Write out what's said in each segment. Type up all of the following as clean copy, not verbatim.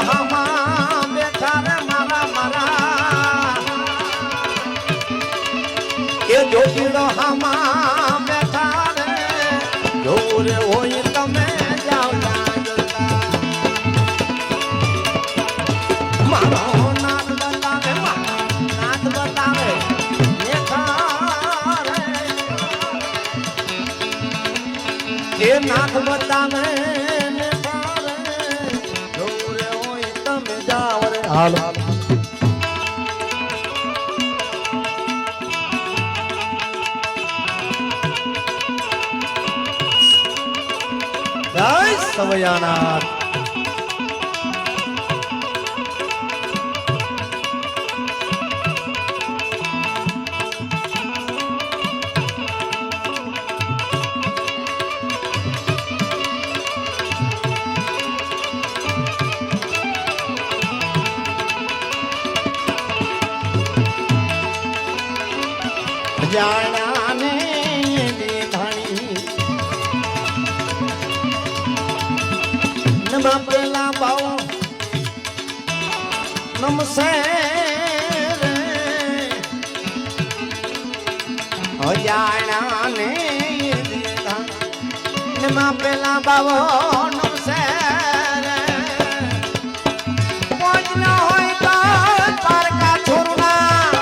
હામા બેઠા રે મારા મારા એ જોગીડો હામા બેઠા રે જોર હોય તમે જાઓ મારો નાથ બતાવે નાથ બતાવે એ નાથ બતાવે જોરે હોય તમે જાઓ રે હાલો જય સવયાનાથ જાણાને દેખાણી નમા પેલા બાઉ નમસે જાણાને દેખાણી નમા પેલા બાઉ નમસે કોઈ ના હોય તો પારકા છોરના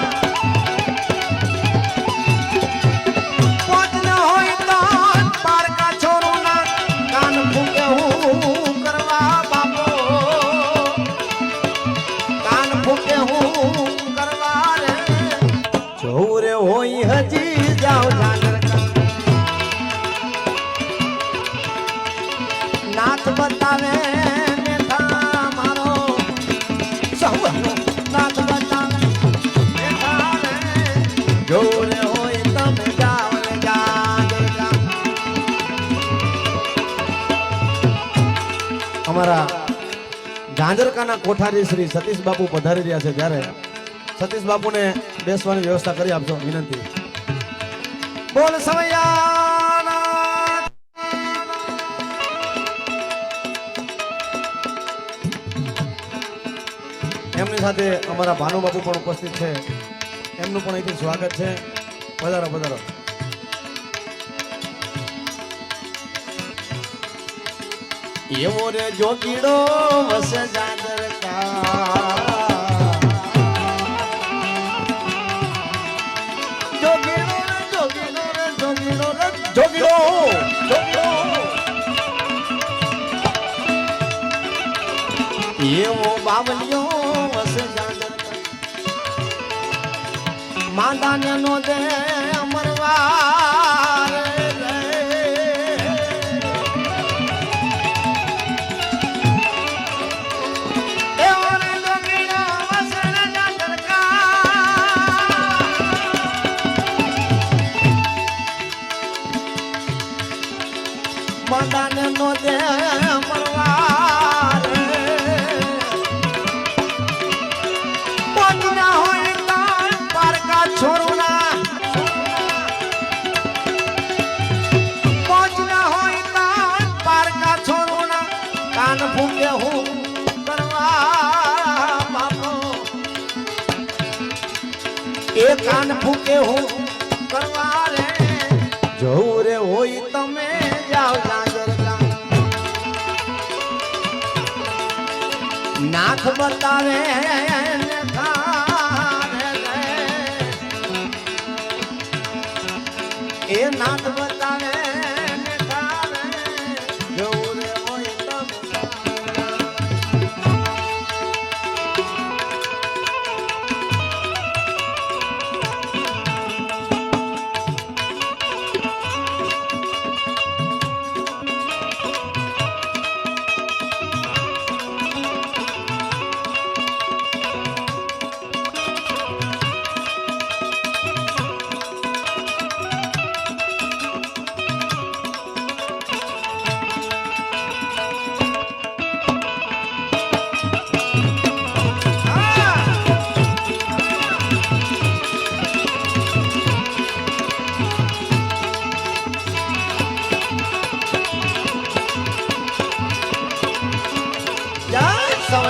હજી જાઓ નાથ બતાવે મારો નાથ બતાવે જોરે હોય તમે જાઓ અમારા ગાંજરકાના કોઠારી શ્રી સતીશ બાપુ પધારી રહ્યા છે ત્યારે સતીશ બાપુને બેસવાની વ્યવસ્થા કરી આપજો વિનંતી બોલ સવૈયાનાથ એમની સાથે અમારા ભાનુ બાપુ પણ ઉપસ્થિત છે એમનું પણ અહીંથી સ્વાગત છે પધારો પધારો એવો રે જોગીડો વસે જાદરકા જોગીડો એવો બાવલિયો વસે જાદર માંદાને નો દે અમરવાર માંદાને નો દે અમરવાર પોંજના હોય કાન પારકા છોરુના પોંજના હોય કાન પારકા છોરુના કાન ફૂકે હું કરવા બાપો એ કાન ફૂકે હું કરવા રે જોઉં રે હોય તમે જાઓ નાથ બતાવે એ નાથ બતાવે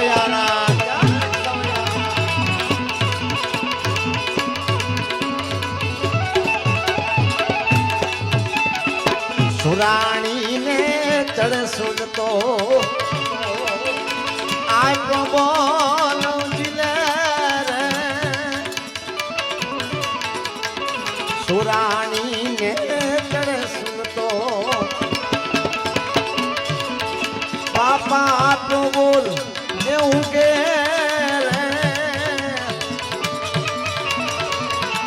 સવયાના સુરાણી ને ચડ સુજતો આ બોલ જિલે રે સુરાણી ને ચડ સુજતો બાપા તો બોલ એવું કે રે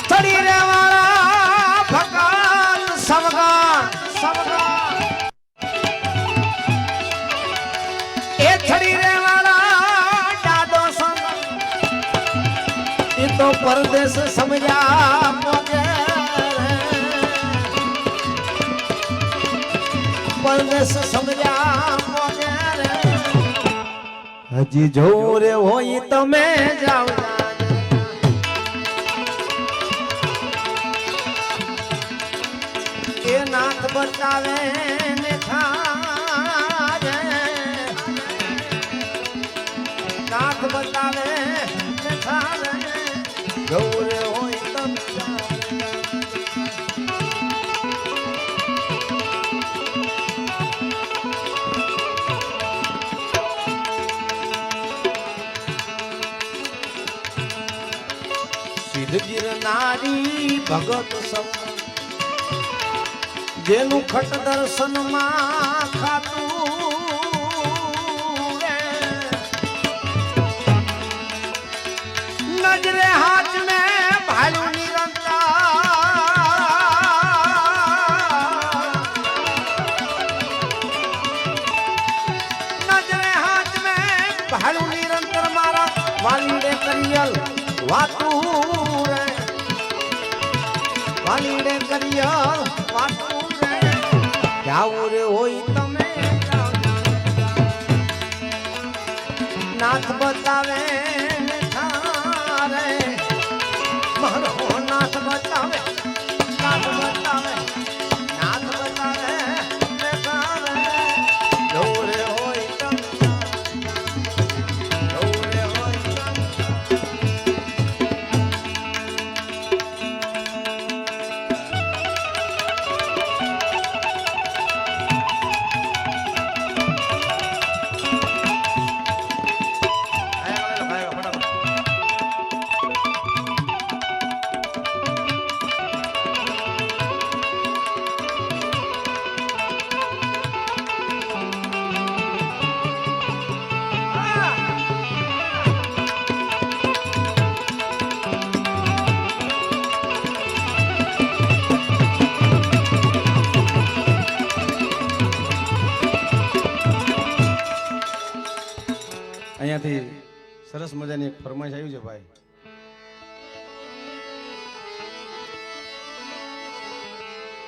ચડી રે વાળા ભગવાન સમગાન એ છડી રે વાળા દાદો સંગ એ તો પરદેશ સમજ્યા મોગે પરદેશ સમજ્યા મોગે હજી જોઉં રે હોય તમે જાવ એ નાથ બતાવે ને ખાજે નાથ બતાવે ને ખાજે ગૌરે હોય તમ સિદ્ધ ગિરનારી ભગત સૌ જેનું ખટ દર્શન માં ખાતું નજરે હાથ में ભાલું નિરંતર નજરે હાથ में ભાલું નિરંતર મારા વાલીડે કરિયલ વાતું રે વાલીડે કરિયલ વાતું જાવું રે હોય તમે નાથ બતાવે થારે મારો નાથ બતાવે નાથ બતાવે નાથ બતાવે થારે જાવું રે હોય તમે જાવું રે હોય અહીંયાથી સરસ મજાની એક ફરમાઈશ આવી છે ભાઈ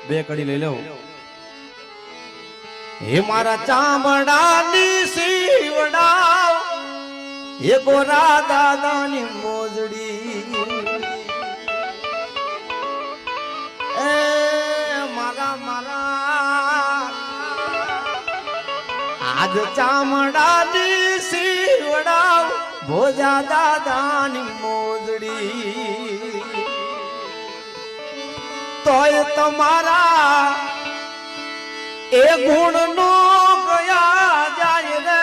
બે કડી લઈ લઉં હે મારા ચામડાની સીવડાવ એ ગોરા દાદાની મોજડી એ મારા મારા આજ ચામડાની સીવડાવ ભોજા દાદાની મોજડી તોય તમારા એ ગુણ નો ગયા જાય રે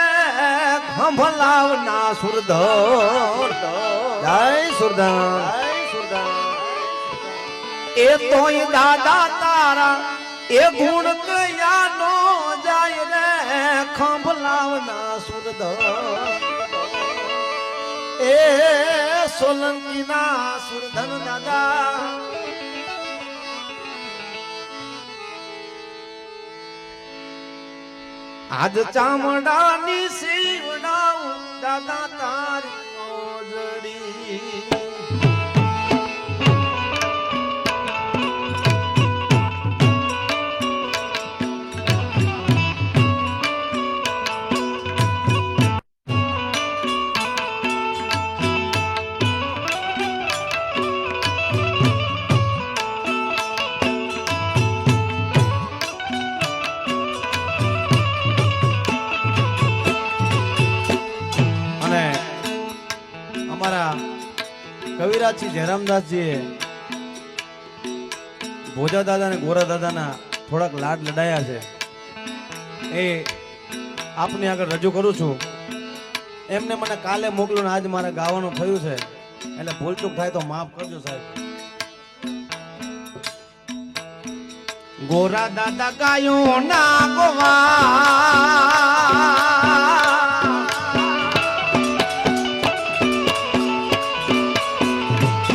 ખંભલાવના સુરધર જય સુરધર એ તોય દાદા તારા એ ગુણ ગયા નો જાય રે ખંભલાવના સુરધર એ સોલંકી ના સુરધર દાદા આજ ચામડાની સીવડાવ દાદા તારી મોજડી અને અમારા કવિરાજજી જયરામદાસજીએ ભોજા દાદા અને ગોરા દાદાના થોડાક લાડ લડાયા છે, એ આપની આગળ રજૂ કરું છું. એમને મને કાલે મોકલ્યું ને આજ મારે ગાવાનું થયું છે, એટલે ભૂલચૂક થાય તો માફ કરજો સાહેબ. ગોરા દાદા ગાયો ના ગોવા,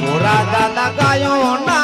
ગોરા દાદા ગાયો ના